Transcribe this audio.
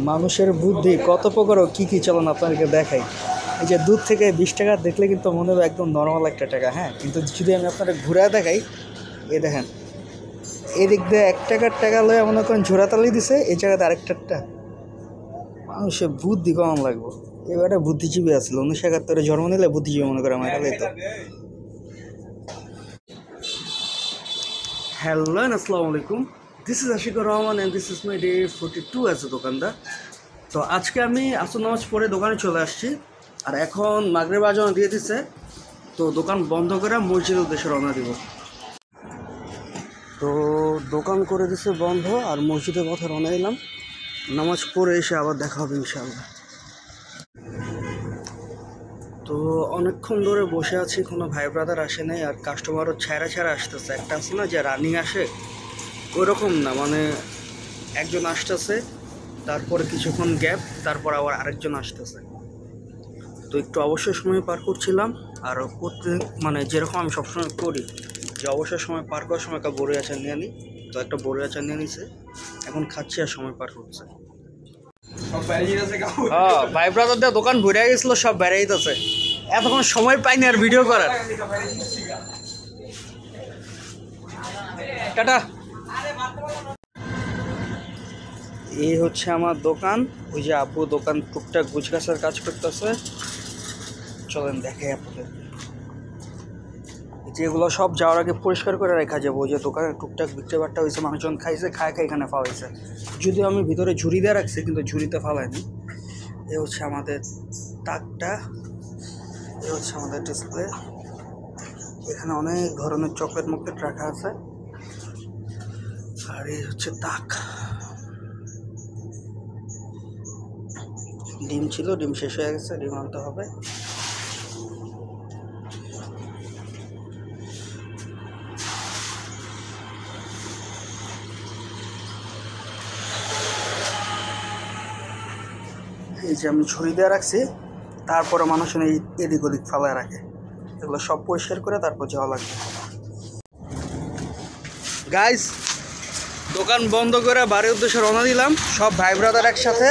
মানুষের বুদ্ধি কত প্রকার ও কী কী চলন আপনাদেরকে দেখাই। এই যে দূর থেকে 20 টাকা দেখলে কিন্তু মনে হবে একদম নর্মাল একটা টাকা, হ্যাঁ, কিন্তু যদি আমি আপনাদের ঘুরে দেখাই, এ দেখেন এদিক দিয়ে 1 টাকার টাকা লয়ে মনে করেন ঝোড়াতালি দিছে, এই জায়গাতে আরেকটা। মানুষের বুদ্ধি কম লাগবো। এবারে বুদ্ধিজীবী আসছিল 1971 জন্ম নিলে বুদ্ধিজীবী মনে করে আমার তো। হ্যালো আসসালামু আলাইকুম, this is Ashikur Rahman and this is my day 42 as a দোকানদার। তো আজকে আমি আসর নামাজ পড়ে দোকানে চলে আসছি, আর এখন মাগরিব আজান দিয়ে দিচ্ছে, তো দোকান বন্ধ করে মসজিদের উদ্দেশ্যে রওনা দিব। তো দোকান করে দিচ্ছে বন্ধ, আর মসজিদের পথে রওনা দিলাম। নামাজ পড়ে এসে আবার দেখা হবে ইনশাআল্লাহ। তো অনেকক্ষণ ধরে বসে আছি, কোনো ভাই ব্রাদার আসে নাই, আর কাস্টমারও ছেড়া আসতেছে। একটা আছে না যে রানিং আসে, ওইরকম না, মানে একজন আসতেছে, তারপরে কিছুক্ষণ গ্যাপ, তারপর আবার আরেকজন আসতেছে। তো একটু অবসর সময় পার করছিলাম, আর করতে মানে যেরকম আমি সবসময় করি, যে অবসর সময় পার করার সময় একটা বড়ি আচার নিয়ে নিই। তো একটা বড়ি আচার নিয়ে নিছে, এখন খাচ্ছি আর সময় পার করছে। ভাই ব্রাদারদের দোকান ঘুরে গেছিল, সব বেড়াইতেছে, এতক্ষণ সময় পাইনি আর ভিডিও করার। টাটা। এই হচ্ছে আমার দোকান, ওই যে আব্বু দোকান টুকটাক গুছগাছের কাজ করতেছে, চলেন দেখে আপনাদের। যেগুলো সব যাওয়ার আগে পরিষ্কার করে রাখা যাবো, ওই যে দোকানে টুকটাক বিক্রি বাট্টা হয়েছে, মানুষজন খাইছে, খায় এখানে ফালাইছে। যদিও আমি ভিতরে ঝুড়ি দিয়ে রাখছি, কিন্তু ঝুড়িতে ফালাইনি। এ হচ্ছে আমাদের তাকটা, এ হচ্ছে আমাদের ডিসপ্লে। এখানে অনেক ধরনের চকলেট মকলেট রাখা আছে, আর এই হচ্ছে তাক। ডিম ছিল, ডিম শেষ হয়ে গেছে, ডিম আনতে হবে। এই যে আমি ছুরি দিয়ে রাখছি, তারপরে মানুষ এদিক ওদিক ফালায় রাখে, এগুলো সব পরিষ্কার করে তারপর যাওয়া লাগবে। গাইস, দোকান বন্ধ করে বাড়ির উদ্দেশ্যে রওনা দিলাম, সব ভাই ব্রাদার একসাথে।